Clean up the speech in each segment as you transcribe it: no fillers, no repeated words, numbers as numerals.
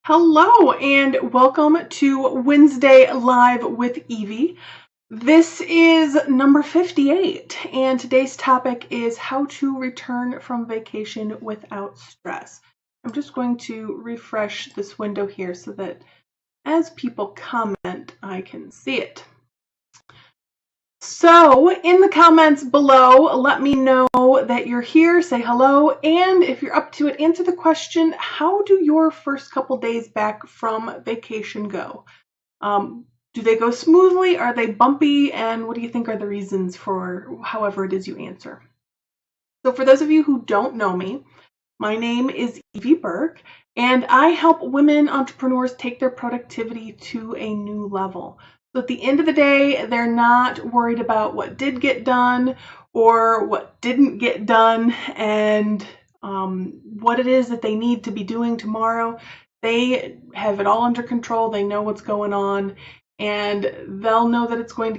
Hello and welcome to Wednesday Live with Evie. This is number 58 and today's topic is how to return from vacation without stress. I'm just going to refresh this window here so that as people comment, I can see it. So in the comments below, let me know that you're here, say hello, and if you're up to it, answer the question, how do your first couple days back from vacation go? Do they go smoothly? Are they bumpy? And what do you think are the reasons for however it is you answer? So for those of you who don't know me, my name is Evie Burke, and I help women entrepreneurs take their productivity to a new level. So at the end of the day, they're not worried about what did get done or what didn't get done and what it is that they need to be doing tomorrow. They have it all under control. They know what's going on, and they'll know that it's going to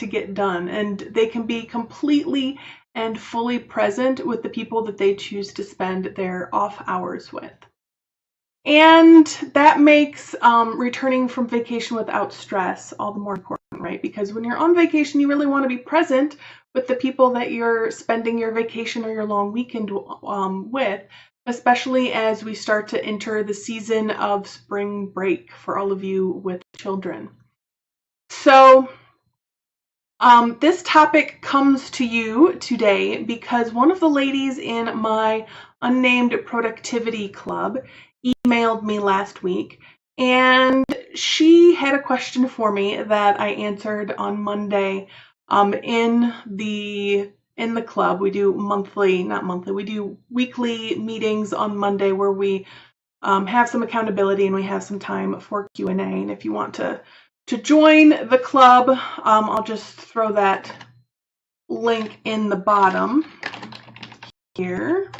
get done, and they can be completely and fully present with the people that they choose to spend their off hours with. And that makes returning from vacation without stress all the more important, right? Because when you're on vacation, you really want to be present with the people that you're spending your vacation or your long weekend with, especially as we start to enter the season of spring break for all of you with children. So this topic comes to you today because one of the ladies in my Unnamed Productivity Club emailed me last week, and she had a question for me that I answered on Monday in the club. We do we do weekly meetings on Monday where we have some accountability and we have some time for Q&A. And if you want to join the club, I'll just throw that link in the bottom here.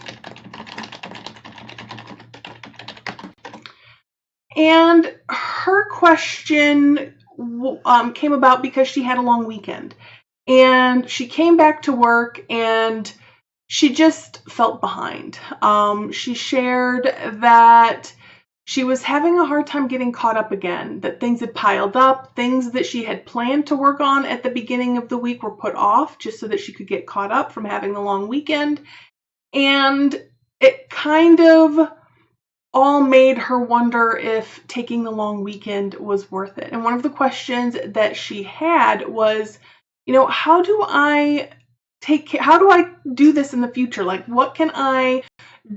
And her question came about because she had a long weekend. And she came back to work and she just felt behind. She shared that she was having a hard time getting caught up again, that things had piled up, things that she had planned to work on at the beginning of the week were put off just so that she could get caught up from having the long weekend. And it kind of all made her wonder if taking the long weekend was worth it. And one of the questions that she had was, how do I do this in the future? Like, what can I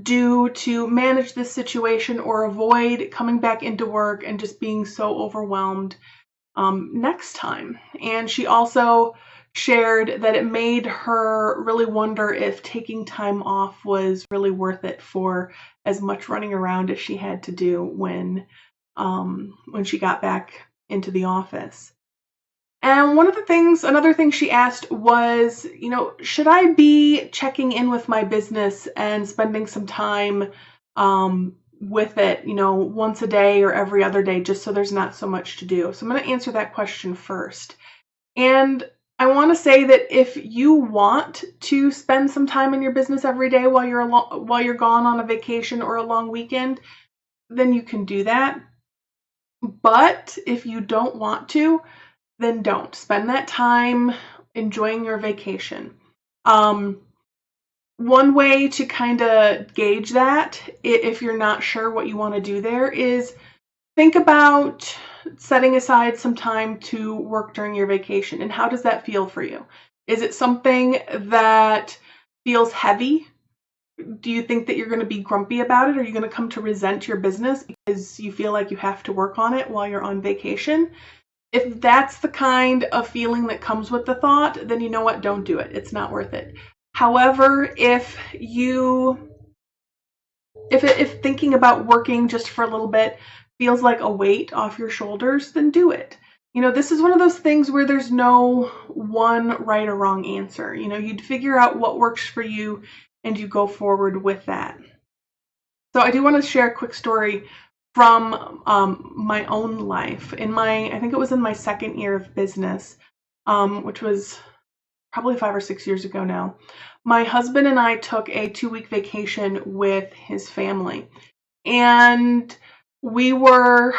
do to manage this situation or avoid coming back into work and just being so overwhelmed next time? And she also shared that it made her really wonder if taking time off was really worth it for as much running around as she had to do when she got back into the office. And another thing she asked was, should I be checking in with my business and spending some time with it, once a day or every other day, just so there's not so much to do? So I'm going to answer that question first. And I want to say that if you want to spend some time in your business every day while you're gone on a vacation or a long weekend, then you can do that. But if you don't want to, then don't. Spend that time enjoying your vacation. One way to kind of gauge that, if you're not sure what you want to do there, is think about setting aside some time to work during your vacation. And how does that feel for you? Is it something that feels heavy? Do you think that you're going to be grumpy about it? Are you going to come to resent your business because you feel like you have to work on it while you're on vacation? If that's the kind of feeling that comes with the thought, then you know what? Don't do it. It's not worth it. However, if thinking about working just for a little bit feels like a weight off your shoulders, then do it. This is one of those things where there's no one right or wrong answer. You'd figure out what works for you and you go forward with that. So I do want to share a quick story from my own life. I think it was in my second year of business, which was probably 5 or 6 years ago now. My husband and I took a 2-week vacation with his family. and we were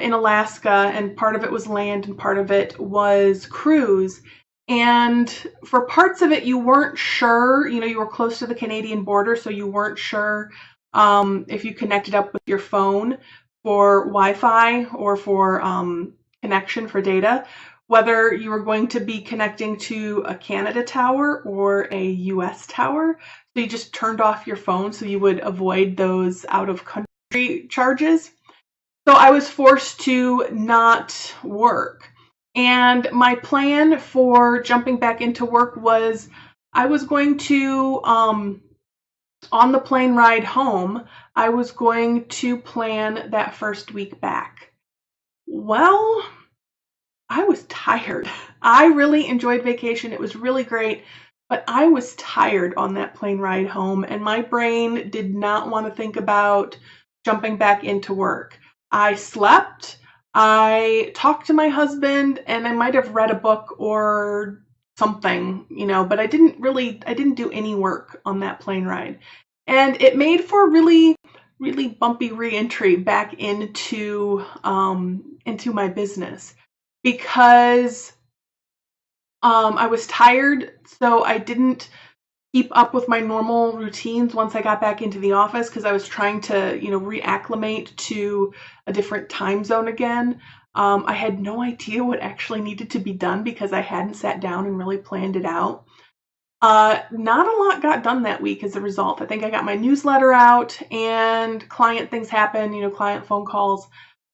in Alaska, and part of it was land and part of it was cruise. And for parts of it, you weren't sure, you were close to the Canadian border, so you weren't sure if you connected up with your phone for Wi-Fi or for connection for data, whether you were going to be connecting to a Canada tower or a US tower. So you just turned off your phone so you would avoid those out of country charges. So I was forced to not work. And my plan for jumping back into work was I was going to, on the plane ride home, I was going to plan that first week back. Well, I was tired. I really enjoyed vacation. It was really great, but I was tired on that plane ride home, and my brain did not want to think about jumping back into work. I slept, I talked to my husband, and I might have read a book or something, but I didn't do any work on that plane ride. And it made for really, really bumpy re-entry back into my business, because I was tired, so I didn't keep up with my normal routines once I got back into the office, because I was trying to, reacclimate to a different time zone again. I had no idea what actually needed to be done because I hadn't sat down and really planned it out. Not a lot got done that week as a result. I think I got my newsletter out and client things happened, client phone calls.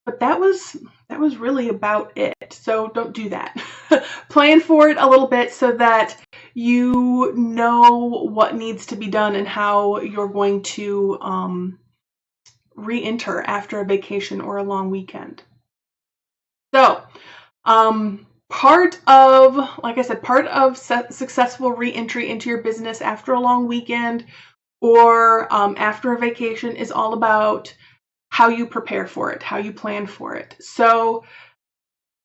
But that was really about it. So don't do that. Plan for it a little bit so that you know what needs to be done and how you're going to re-enter after a vacation or a long weekend. So, part of successful re-entry into your business after a long weekend or after a vacation is all about how you prepare for it, how you plan for it. So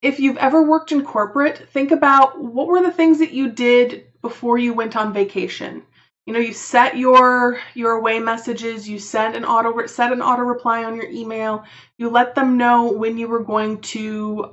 if you've ever worked in corporate, think about what were the things that you did before you went on vacation. You set your away messages, you set an auto reply on your email, you let them know when you were going to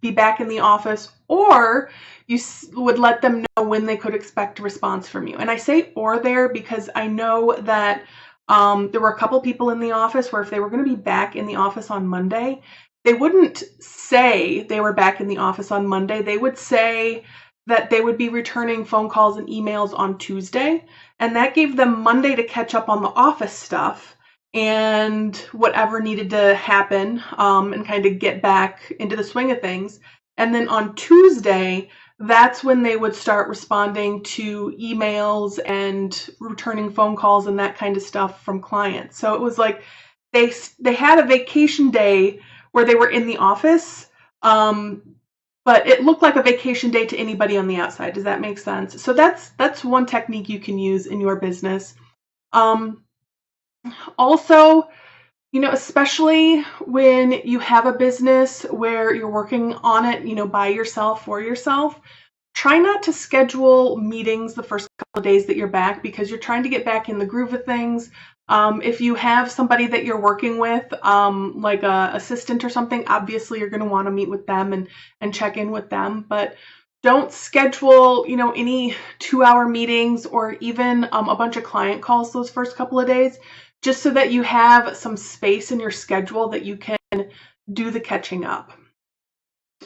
be back in the office, or you would let them know when they could expect a response from you. And I say "or" there because I know that there were a couple people in the office where if they were going to be back in the office on Monday, they wouldn't say they were back in the office on Monday. They would say that they would be returning phone calls and emails on Tuesday. And that gave them Monday to catch up on the office stuff and whatever needed to happen and kind of get back into the swing of things. And then on Tuesday, that's when they would start responding to emails and returning phone calls and that kind of stuff from clients. So it was like they had a vacation day where they were in the office, but it looked like a vacation day to anybody on the outside. Does that make sense? So that's one technique you can use in your business. Also, especially when you have a business where you're working on it, by yourself, for yourself, try not to schedule meetings the first couple of days that you're back because you're trying to get back in the groove of things. If you have somebody that you're working with, like a assistant or something, obviously you're going to want to meet with them and check in with them. But don't schedule, any 2-hour meetings or even a bunch of client calls those first couple of days, just so that you have some space in your schedule that you can do the catching up.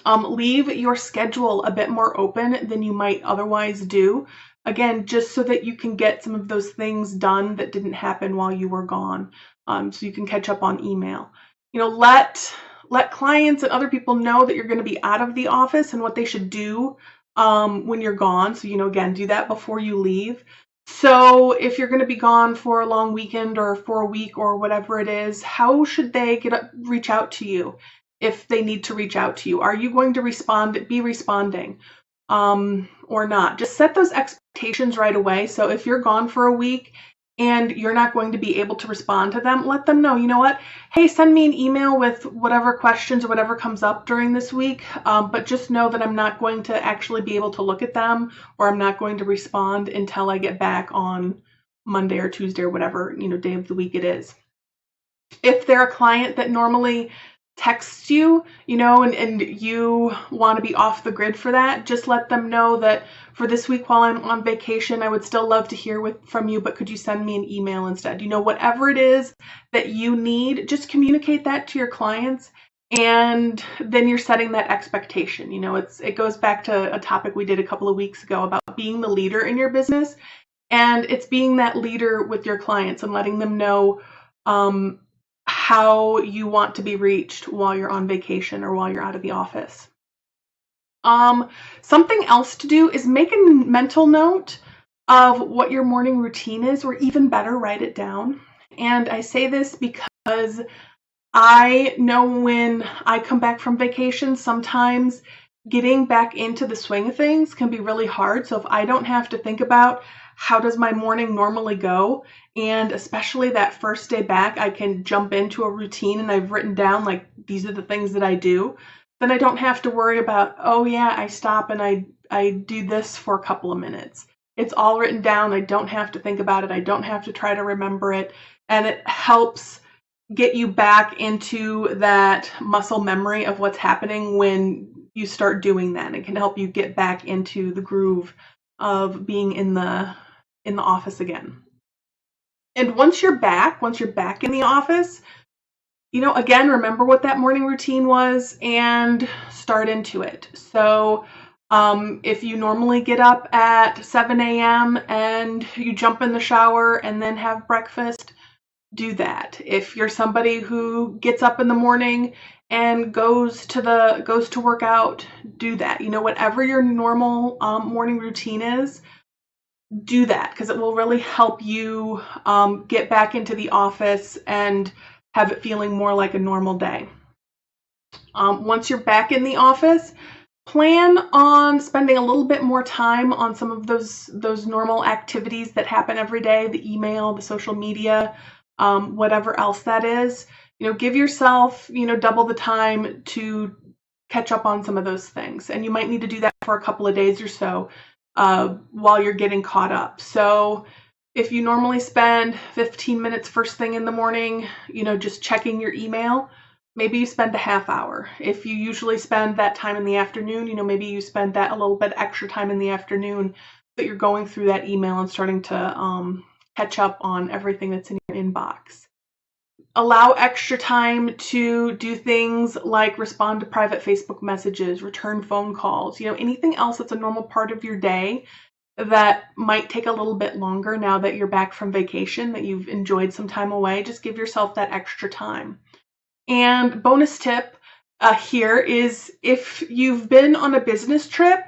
Leave your schedule a bit more open than you might otherwise do. Again, just so that you can get some of those things done that didn't happen while you were gone. So you can catch up on email. Let clients and other people know that you're going to be out of the office and what they should do when you're gone. So, again, do that before you leave. So if you're going to be gone for a long weekend or for a week or whatever it is, how should they reach out to you if they need to reach out to you? Are you going to be responding or not? Just set those expectations right away. So if you're gone for a week and you're not going to be able to respond to them, let them know, you know what? Hey, send me an email with whatever questions or whatever comes up during this week, but just know that I'm not going to actually be able to look at them, or I'm not going to respond until I get back on Monday or Tuesday or whatever, day of the week it is. If they're a client that normally texts you, and you want to be off the grid for that, just let them know that for this week while I'm on vacation, I would still love to hear from you, but could you send me an email instead? Whatever it is that you need, just communicate that to your clients, and then you're setting that expectation. It goes back to a topic we did a couple of weeks ago about being the leader in your business, and it's being that leader with your clients and letting them know how you want to be reached while you're on vacation or while you're out of the office. Something else to do is make a mental note of what your morning routine is, or even better, write it down. And I say this because I know when I come back from vacation, sometimes getting back into the swing of things can be really hard. So if I don't have to think about how does my morning normally go, and especially that first day back, I can jump into a routine and I've written down like these are the things that I do, then I don't have to worry about, oh yeah, I stop and I do this for a couple of minutes. It's all written down. I don't have to think about it. I don't have to try to remember it. And it helps get you back into that muscle memory of what's happening when you start doing that. It can help you get back into the groove of being in the office again. And once you're back in the office, again, remember what that morning routine was and start into it. So if you normally get up at 7 a.m. and you jump in the shower and then have breakfast, do that. If you're somebody who gets up in the morning and goes to work out, do that. Whatever your normal morning routine is, do that, because it will really help you get back into the office and have it feeling more like a normal day. Once you're back in the office, plan on spending a little bit more time on some of those normal activities that happen every day, the email, the social media, whatever else that is. Give yourself, double the time to catch up on some of those things. And you might need to do that for a couple of days or so while you're getting caught up. So if you normally spend 15 minutes first thing in the morning, just checking your email, maybe you spend a half hour. If you usually spend that time in the afternoon, maybe you spend that a little bit extra time in the afternoon that you're going through that email and starting to catch up on everything that's in your inbox. Allow extra time to do things like respond to private Facebook messages, return phone calls, anything else that's a normal part of your day that might take a little bit longer now that you're back from vacation, that you've enjoyed some time away. Just give yourself that extra time. And bonus tip here is, if you've been on a business trip,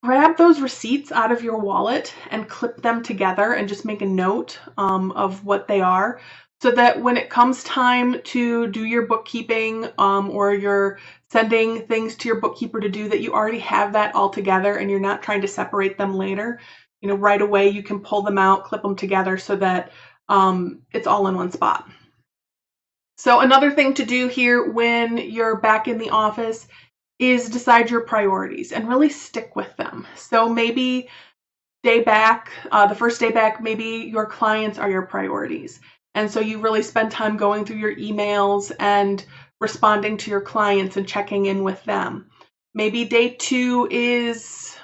grab those receipts out of your wallet and clip them together and just make a note of what they are, so that when it comes time to do your bookkeeping or you're sending things to your bookkeeper to do, that you already have that all together and you're not trying to separate them later. Right away you can pull them out, clip them together so that it's all in one spot. So another thing to do here when you're back in the office is decide your priorities and really stick with them. So maybe the first day back, maybe your clients are your priorities. And so you really spend time going through your emails and responding to your clients and checking in with them. Maybe day 2 is,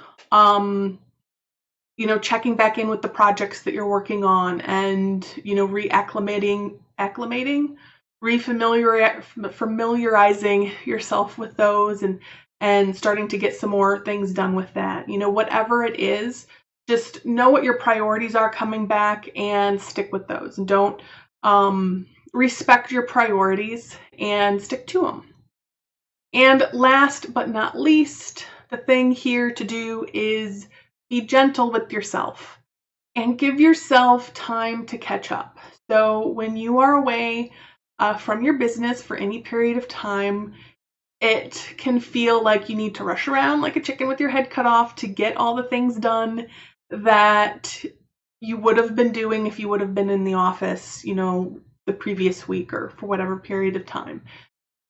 checking back in with the projects that you're working on and, familiarizing yourself with those and starting to get some more things done with that. Whatever it is, just know what your priorities are coming back and stick with those. And don't respect your priorities and stick to them. And last but not least, the thing here to do is be gentle with yourself and give yourself time to catch up. So when you are away from your business for any period of time, it can feel like you need to rush around like a chicken with your head cut off to get all the things done that you would have been doing if you would have been in the office, the previous week or for whatever period of time.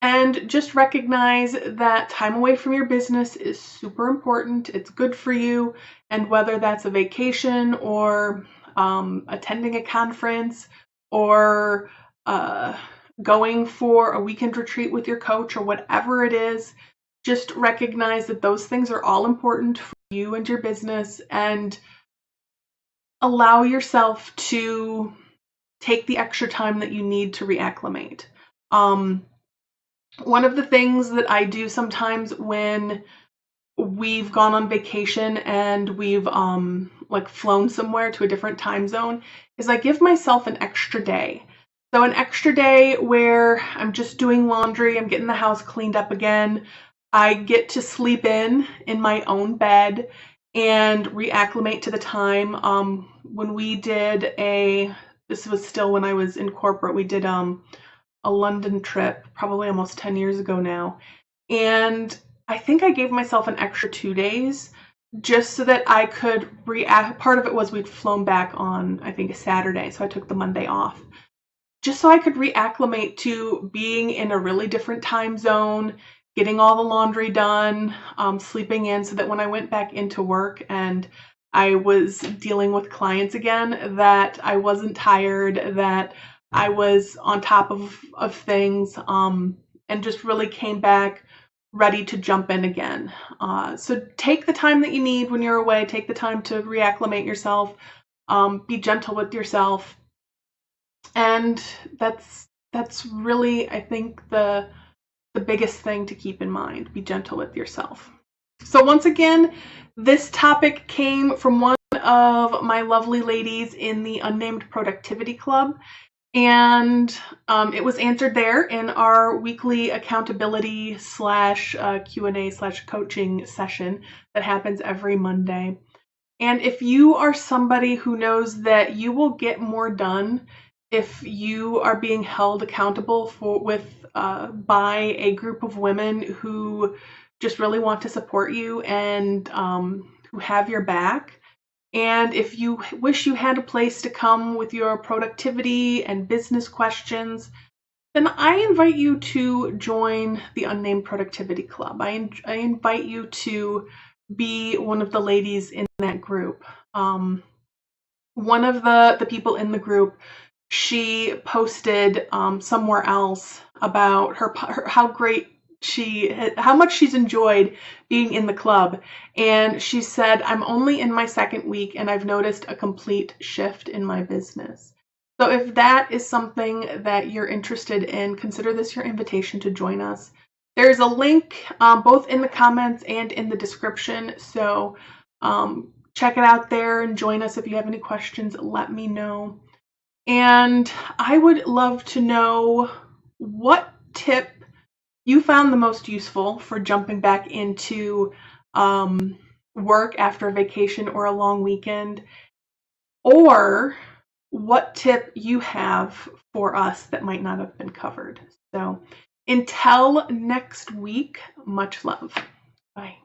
And just recognize that time away from your business is super important. It's good for you. And whether that's a vacation or attending a conference or going for a weekend retreat with your coach or whatever it is, just recognize that those things are all important for you and your business, and allow yourself to take the extra time that you need to reacclimate. One of the things that I do sometimes when we've gone on vacation and we've like flown somewhere to a different time zone is I give myself an extra day. So an extra day where I'm just doing laundry, I'm getting the house cleaned up again. I get to sleep in my own bed and reacclimate to the time. When we did this was still when I was in corporate, we did a London trip, probably almost 10 years ago now. And I think I gave myself an extra 2 days just so that I could react. Part of it was we'd flown back on, I think, a Saturday, so I took the Monday off. Just so I could reacclimate to being in a really different time zone, getting all the laundry done, sleeping in, so that when I went back into work and I was dealing with clients again, that I wasn't tired, that I was on top of things, and just really came back ready to jump in again. So take the time that you need when you're away. Take the time to reacclimate yourself. Be gentle with yourself. And that's really, I think, the biggest thing to keep in mind. Be gentle with yourself. So once again, this topic came from one of my lovely ladies in the Unnamed Productivity Club. And it was answered there in our weekly accountability / Q&A / coaching session that happens every Monday. And if you are somebody who knows that you will get more done if you are being held accountable by a group of women who just really want to support you and who have your back, and if you wish you had a place to come with your productivity and business questions, then I invite you to join the Unnamed Productivity Club. I invite you to be one of the ladies in that group. One of the people in the group, she posted somewhere else about how much she's enjoyed being in the club. And she said, I'm only in my second week and I've noticed a complete shift in my business. So if that is something that you're interested in, consider this your invitation to join us. There's a link both in the comments and in the description. So check it out there and join us. If you have any questions, let me know. And I would love to know what tip you found the most useful for jumping back into work after a vacation or a long weekend, or what tip you have for us that might not have been covered. So until next week, much love. Bye.